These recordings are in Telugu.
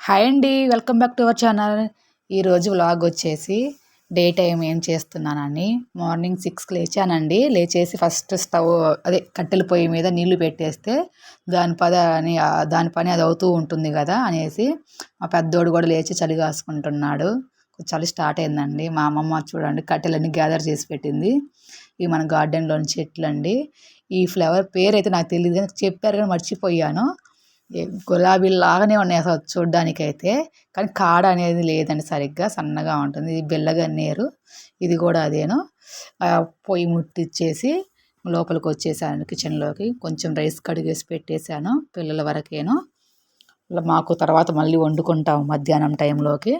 హాయ్ అండి. Welcome back to our channel. ఈరోజు వ్లాగ్ వచ్చేసి డే టైం ఏం చేస్తున్నానని మార్నింగ్ 6కి లేచానండి. లేచేసి ఫస్ట్ స్టవ్ కట్టెల పొయ్యి మీద నీళ్లు పెట్టేస్తే దాని పని అది అవుతూ ఉంటుంది కదా అనేసి మా పెద్దోడు కూడా లేచి చలి కాసుకుంటున్నాడు. చలి స్టార్ట్ అయిందండి. మా అమ్మమ్మ చూడండి కట్టెలన్నీ గ్యాదర్ చేసి పెట్టింది. ఇవి మన గార్డెన్లోని చెట్లు అండి. ఈ ఫ్లవర్ పేరు అయితే నాకు తెలియదు కానీ చెప్పారు కానీ మర్చిపోయాను. గులాబీలాగానే ఉన్నాయి అసలు చూడ్డానికైతే. కానీ కాడ అనేది లేదండి, సరిగ్గా సన్నగా ఉంటుంది. ఇది బిళ్ళగన్నేరు, ఇది కూడా అదేను. పొయ్యి ముట్టిచ్చేసి లోపలికి వచ్చేసాను కిచెన్లోకి. కొంచెం రైస్ కడిగేసి పెట్టేశాను పిల్లల వరకేను. మాకు తర్వాత మళ్ళీ వండుకుంటాము మధ్యాహ్నం టైంలోకి.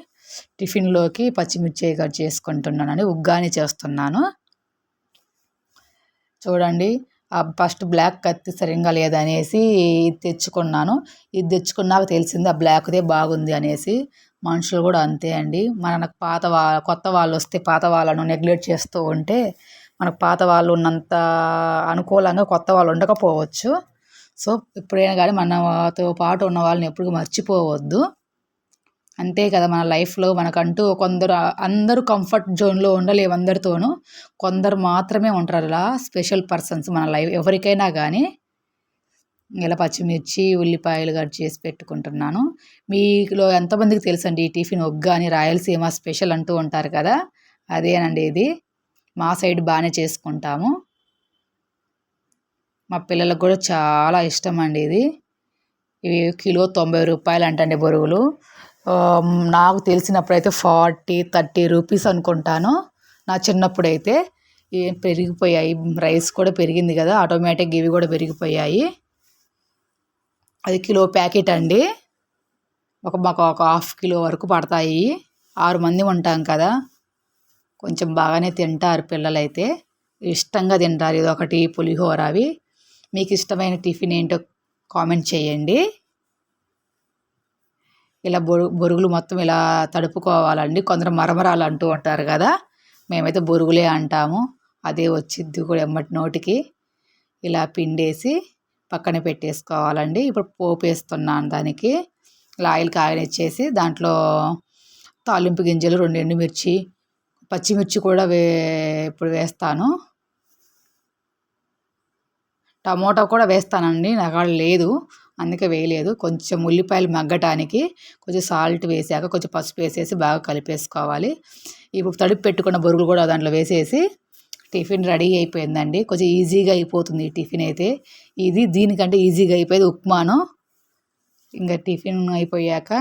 టిఫిన్లోకి పచ్చిమిర్చి కట్ చేసుకుంటున్నానని ఉగ్గాని చేస్తున్నాను. చూడండి, ఫస్ట్ బ్లాక్ కత్తి సరిగ్గా లేదనేసి ఇది తెచ్చుకున్నాను. ఇది తెచ్చుకున్నాక తెలిసింది ఆ బ్లాక్దే బాగుంది అనేసి. మనుషులు కూడా అంతే అండి. మనకు కొత్త వాళ్ళు వస్తే పాత వాళ్ళను నెగ్లెక్ట్ చేస్తూ ఉంటే మనకు పాత వాళ్ళు ఉన్నంత అనుకూలంగా కొత్త వాళ్ళు ఉండకపోవచ్చు. సో ఎప్పుడైనా కానీ మనతో పాటు ఉన్న వాళ్ళని ఎప్పుడు మర్చిపోవద్దు. అంతే కదా, మన లైఫ్లో మనకంటూ అందరూ కంఫర్ట్ జోన్లో ఉండలేము అందరితోనూ. కొందరు మాత్రమే ఉంటారు అలా స్పెషల్ పర్సన్స్ మన లైఫ్ ఎవరికైనా కానీ. ఇలా పచ్చిమిర్చి ఉల్లిపాయలు కట్ చేసి పెట్టుకుంటున్నాను. మీలో ఎంతమందికి తెలుసండి ఈ టిఫిన్ ఉగ్గాని రాయలసీమ స్పెషల్ అంటూ ఉంటారు కదా, అదేనండి ఇది. మా సైడ్ బాగానే చేసుకుంటాము. మా పిల్లలకు కూడా చాలా ఇష్టం అండి ఇది. ఇవి కిలో 90 రూపాయలు అంటండి బొరుగులు. నాకు తెలిసినప్పుడైతే 40-30 రూపీస్ అనుకుంటాను. నా చిన్నప్పుడైతే పెరిగిపోయాయి. రైస్ కూడా పెరిగింది కదా, ఆటోమేటిక్ ఇవి కూడా పెరిగిపోయాయి. అది కిలో ప్యాకెట్ అండి. మాకు ఒక హాఫ్ కిలో వరకు పడతాయి. 6 మంది ఉంటాం కదా, కొంచెం బాగానే తింటారు పిల్లలైతే, ఇష్టంగా తింటారు. ఇది ఒకటి పులిహోర. అవి మీకు ఇష్టమైన టిఫిన్ ఏంటో కామెంట్ చేయండి. ఇలా బొరుగులు మొత్తం ఇలా తడుపుకోవాలండి. కొందరు మరమరాలు అంటూ ఉంటారు కదా, మేమైతే బొరుగులే అంటాము. అదే వచ్చిద్ది కూడా ఎమ్మటి నోటికి. ఇలా పిండేసి పక్కన పెట్టేసుకోవాలండి. ఇప్పుడు పోపు వేస్తున్నాను దానికి. ఇలా ఆయిల్ కాగనిచ్చేసి దాంట్లో తాలింపు గింజలు, 2 ఎండుమిర్చి, పచ్చిమిర్చి కూడా ఇప్పుడు వేస్తాను. టమోటా కూడా వేస్తానండి, నాకు లేదు అందుకే వేయలేదు. కొంచెం ఉల్లిపాయలు మగ్గటానికి కొంచెం సాల్ట్ వేసాక కొంచెం పసుపు వేసేసి బాగా కలిపేసుకోవాలి. ఇప్పుడు తడిపి పెట్టుకున్న బొరుగులు కూడా దాంట్లో వేసేసి టిఫిన్ రెడీ అయిపోయిందండి. కొంచెం ఈజీగా అయిపోతుంది ఈ టిఫిన్ అయితే. ఇది దీనికంటే ఈజీగా అయిపోయేది ఉప్మాను. ఇంకా టిఫిన్ అయిపోయాక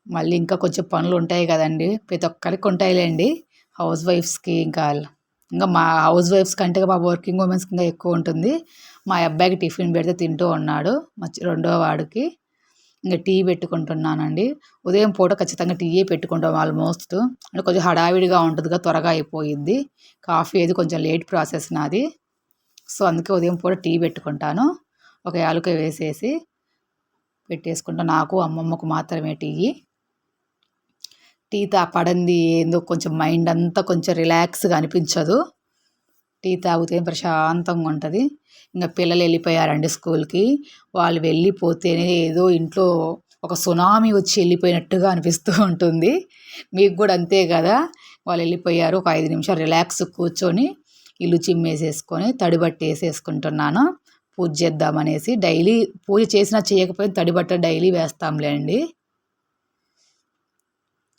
మళ్ళీ ఇంకా కొంచెం పనులు ఉంటాయి కదండి, ప్రతి ఒక్కరికి ఉంటాయిలేండి. హౌస్ వైఫ్స్కి ఇంకా మా హౌస్ వైఫ్స్ కంటే మా వర్కింగ్ ఉమెన్స్కి ఇంకా ఎక్కువ ఉంటుంది. మా అబ్బాయికి టిఫిన్ పెడితే తింటూ ఉన్నాడు, రెండో వాడికి. ఇంకా టీ పెట్టుకుంటున్నానండి. ఉదయం పూట ఖచ్చితంగా టీయే పెట్టుకుంటాం ఆల్మోస్ట్. అంటే కొంచెం హడావిడిగా ఉంటుందిగా, త్వరగా అయిపోయిద్ది. కాఫీ అది కొంచెం లేట్ ప్రాసెస్ నాది. సో అందుకే ఉదయం పూట టీ పెట్టుకుంటాను. ఒక యాలకుల వేసేసి పెట్టేసుకుంటాను. నాకు అమ్మమ్మకు మాత్రమే టీ పడింది ఏందో కొంచెం మైండ్ అంతా కొంచెం రిలాక్స్గా అనిపించదు. టీ తాగితే ప్రశాంతంగా ఉంటుంది. ఇంకా పిల్లలు వెళ్ళిపోయారండి స్కూల్కి. వాళ్ళు వెళ్ళిపోతేనే ఏదో ఇంట్లో ఒక సునామీ వచ్చి వెళ్ళిపోయినట్టుగా అనిపిస్తూ ఉంటుంది. మీకు కూడా అంతే కదా. వాళ్ళు వెళ్ళిపోయారు. ఒక 5 నిమిషాలు రిలాక్స్ కూర్చొని ఇల్లు చిమ్మేసేసుకొని తడిబట్ట వేసేసుకుంటున్నాను పూజ చేద్దామనేసి. డైలీ పూజ చేసినా చేయకపోయినా తడిబట్ట డైలీ వేస్తాంలేండి.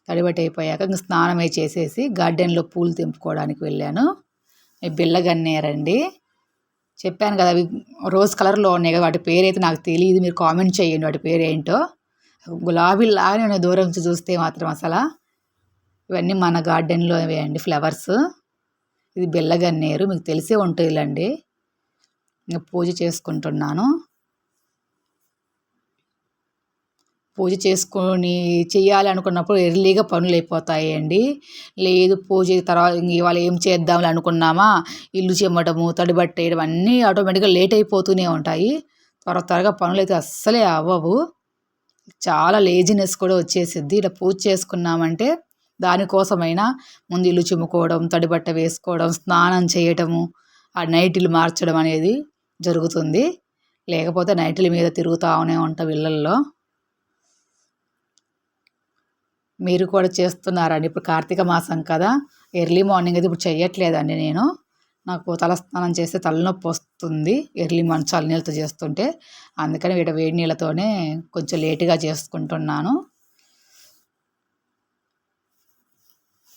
తడిబట్ట అయిపోయాక ఇంక స్నానం చేసేసి గార్డెన్లో పూలు తెంపుకోవడానికి వెళ్ళాను. బిళ్ళగన్నేరండి, చెప్పాను కదా, అవి రోజ్ కలర్లో ఉన్నాయి కదా, వాటి పేరైతే నాకు తెలియదు. మీరు కామెంట్ చేయండి వాటి పేరు ఏంటో. గులాబీలాగానే ఉన్నాయి దూరం నుంచి చూస్తే మాత్రం అసలు. ఇవన్నీ మన గార్డెన్లో అండి ఫ్లవర్స్. ఇది బిళ్ళగన్నేరు, మీకు తెలిసే ఉంటుందిలేండి. ఇంకా పూజ చేసుకుంటున్నాను. పూజ చేసుకొని చేయాలి అనుకున్నప్పుడు ఎర్లీగా పనులు అయిపోతాయండి. లేదు పూజ తర్వాత ఇవాళ ఏం చేద్దాం అనుకున్నామా, ఇల్లు చిమ్మటము, తడిబట్టేయడం అన్నీ ఆటోమేటిక్గా లేట్ అయిపోతూనే ఉంటాయి. త్వరగా పనులు అయితే అస్సలే అవ్వవు. చాలా లేజినెస్ కూడా వచ్చేసిద్ది. ఇలా పూజ చేసుకున్నామంటే దానికోసమైనా ముందు ఇల్లు చిమ్ముకోవడం, తడిబట్ట వేసుకోవడం, స్నానం చేయటము, ఆ నైటీలు మార్చడం అనేది జరుగుతుంది. లేకపోతే నైటీల మీద తిరుగుతూనే ఉంటాం ఇళ్ళల్లో. మీరు కూడా చేస్తున్నారండి. ఇప్పుడు కార్తీక మాసం కదా, ఎర్లీ మార్నింగ్ అయితే ఇప్పుడు చెయ్యట్లేదండి నేను. నాకు తలస్నానం చేస్తే తలనొప్పి వస్తుంది ఎర్లీ మార్నింగ్ చల్లనీళ్ళతో చేస్తుంటే. అందుకని వేడి నీళ్ళతోనే కొంచెం లేటుగా చేసుకుంటున్నాను.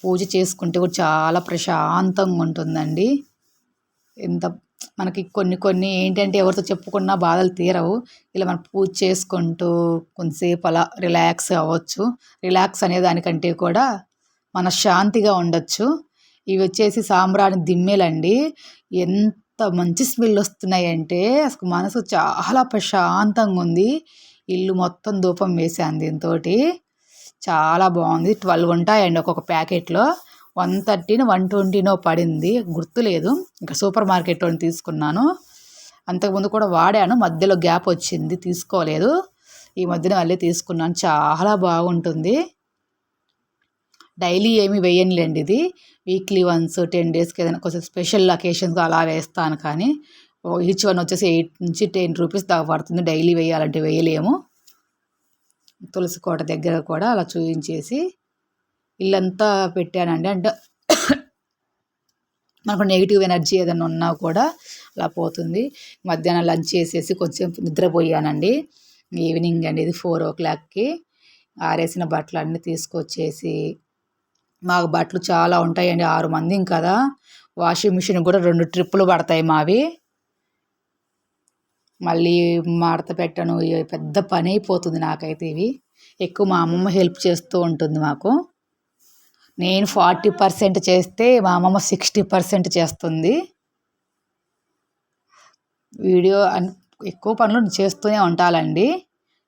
పూజ చేసుకుంటే కూడా చాలా ప్రశాంతంగా ఉంటుందండి. ఎంత మనకి కొన్ని ఏంటంటే ఎవరితో చెప్పుకున్నా బాధలు తీరవు. ఇలా మనం పూజ చేసుకుంటూ కొంతసేపు అలా రిలాక్స్ అవ్వచ్చు. రిలాక్స్ అనే దానికంటే కూడా మనశ్శాంతిగా ఉండొచ్చు. ఇవి వచ్చేసి సాంబ్రాణి దిమ్మెలండి. ఎంత మంచి స్మెల్ వస్తున్నాయంటే అసలు మనసు చాలా ప్రశాంతంగా ఉంది. ఇల్లు మొత్తం ధూపం వేసాను దీంతోటి. చాలా బాగుంది. 12 ఉంటాయండి ఒక్కొక్క ప్యాకెట్లో. 130నో 120నో పడింది, గుర్తులేదు. ఇంకా సూపర్ మార్కెట్లోని తీసుకున్నాను. అంతకుముందు కూడా వాడాను, మధ్యలో గ్యాప్ వచ్చింది తీసుకోలేదు. ఈ మధ్యన మళ్ళీ తీసుకున్నాను. చాలా బాగుంటుంది. డైలీ ఏమి వేయనులేండి ఇది. వీక్లీ వన్స్ 10 డేస్కి ఏదైనా కొంచెం స్పెషల్ అకేషన్స్గా అలా వేస్తాను. కానీ ఈచ్ వన్ వచ్చేసి 8 నుంచి 10 రూపీస్ దాకా పడుతుంది. డైలీ వేయాలంటే వేయలేము. తులసి కోట దగ్గర కూడా అలా చూయించేసి ఇల్లంతా పెట్టానండి. అంటే మనకు నెగిటివ్ ఎనర్జీ ఏదైనా ఉన్నా కూడా అలా పోతుంది. మధ్యాహ్నం లంచ్ చేసేసి కొంచెం నిద్రపోయానండి. ఈవినింగ్ అండి ఇది 4:00కి. ఆరేసిన బట్టలు అన్నీ తీసుకొచ్చేసి, మాకు బట్టలు చాలా ఉంటాయండి, 6 మందిం కదా. వాషింగ్ మిషన్ కూడా 2 ట్రిప్పులు పడతాయి మావి. మళ్ళీ మడత పెట్టను, పెద్ద పని అయిపోతుంది నాకైతే. ఇవి ఎక్కువ మా అమ్మమ్మ హెల్ప్ చేస్తూ ఉంటుంది మాకు. నేను 40% చేస్తే మా అమ్మమ్మ 60% చేస్తుంది. ఎక్కువ పనులు చేస్తూనే ఉంటానండి.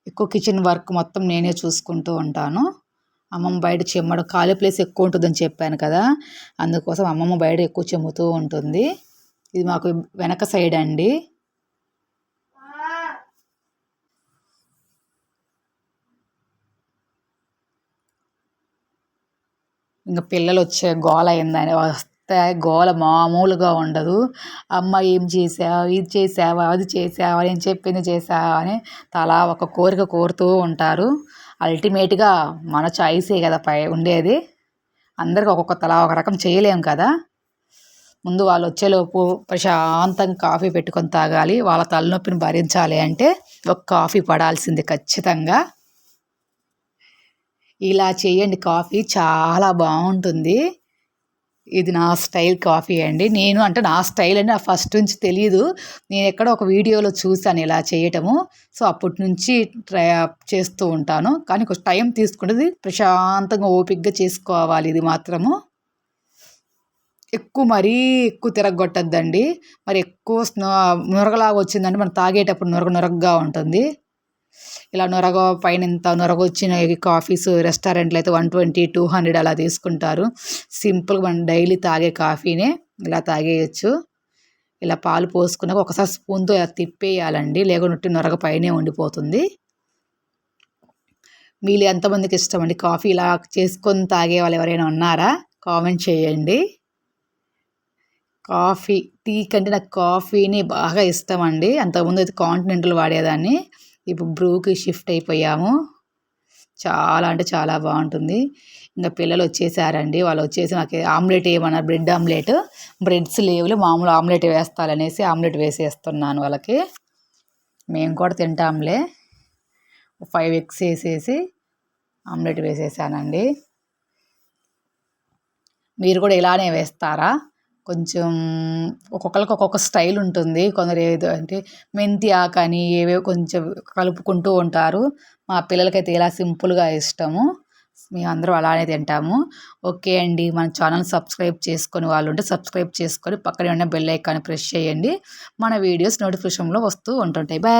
ఎక్కువ కిచెన్ వర్క్ మొత్తం నేనే చూసుకుంటూ ఉంటాను. అమ్మమ్మ బయట చెమ్మడం, ఖాళీ ప్లేస్ ఎక్కువ ఉంటుందని చెప్పాను కదా, అందుకోసం అమ్మమ్మ బయట ఎక్కువ చెమ్ముతూ ఉంటుంది. ఇది మాకు వెనక సైడ్ అండి. ఇంకా పిల్లలు వచ్చే గోల అయిందని వస్తే గోల మామూలుగా ఉండదు. అమ్మ ఏం చేసావు, ఇది చేసావా, అది చేసావా, నేను చెప్పింది చేసావా అని తలా ఒక కోరిక కోరుతూ ఉంటారు. అల్టిమేట్గా మన చాయిసే కదా పై ఉండేది. అందరికి ఒక్కొక్క తలా ఒక రకం చేయలేం కదా. ముందు వాళ్ళు వచ్చేలోపు ప్రశాంతంగా కాఫీ పెట్టుకొని తాగాలి. వాళ్ళ తలనొప్పిని భరించాలి అంటే ఒక కాఫీ పడాల్సింది ఖచ్చితంగా. ఇలా చేయండి, కాఫీ చాలా బాగుంటుంది. ఇది నా స్టైల్ కాఫీ అండి. అంటే నా స్టైల్ అని నాకు ఫస్ట్ నుంచి తెలియదు. నేను ఎక్కడో ఒక వీడియోలో చూశాను ఇలా చేయటము. సో అప్పటి నుంచి ట్రై చేస్తూ ఉంటాను. కానీ కొంచెం టైం తీసుకుంటుంది, ప్రశాంతంగా ఓపికగా చేసుకోవాలి. ఇది మాత్రము మరీ ఎక్కువ తిరగొట్టద్దండి. మరి ఎక్కువ నురగలాగా వచ్చిందంటే మనం తాగేటప్పుడు నురగగా ఉంటుంది. ఇలా పైన ఇంత నొరగ వచ్చిన కాఫీస్ రెస్టారెంట్లో అయితే 120, 200 అలా తీసుకుంటారు. సింపుల్గా మనం డైలీ తాగే కాఫీనే ఇలా తాగేయచ్చు. ఇలా పాలు పోసుకున్నాక ఒకసారి స్పూన్తో తిప్పేయాలండి, లేకుంటే నొరగ పైనే ఉండిపోతుంది. మీలో ఎంతమందికి ఇష్టం అండి కాఫీ ఇలా చేసుకొని తాగే వాళ్ళు ఎవరైనా ఉన్నారా? కామెంట్ చేయండి. టీ కంటే నాకు కాఫీని బాగా ఇష్టం అండి. అంతకుముందు అయితే కాంటినెంటల్ వాడేదాన్ని, ఇప్పుడు బ్రూకి షిఫ్ట్ అయిపోయాము. చాలా అంటే చాలా బాగుంటుంది. ఇంకా పిల్లలు వచ్చేసారండి. వాళ్ళు వచ్చేసి నాకు ఆమ్లెట్ వేయమన్నారు, బ్రెడ్ ఆమ్లెట్. బ్రెడ్స్ లేవులే, మామూలు ఆమ్లెట్ వేస్తాలనేసి ఆమ్లెట్ వేసేస్తున్నాను వాళ్ళకి. మేము కూడా తింటాంలే. 5 ఎగ్స్ వేసేసి ఆమ్లెట్ వేసేసానండి. మీరు కూడా ఇలానే వేస్తారా? కొంచెం ఒక్కొక్కరికి ఒక్కొక్క స్టైల్ ఉంటుంది. కొందరు ఏదో అంటే మెంతి ఆకని ఏవేవో కొంచెం కలుపుకుంటూ ఉంటారు. మా పిల్లలకైతే ఇలా సింపుల్గా ఇష్టము. మేమందరం అలానే తింటాము. ఓకే అండి, మన ఛానల్ సబ్స్క్రైబ్ చేసుకొని వాళ్ళు ఉంటే సబ్స్క్రైబ్ చేసుకొని పక్కనే ఉన్న బెల్ ఐకాన్ ప్రెస్ చేయండి. మన వీడియోస్ నోటిఫికేషన్లో వస్తూ ఉంటుంటాయి. బాయ్.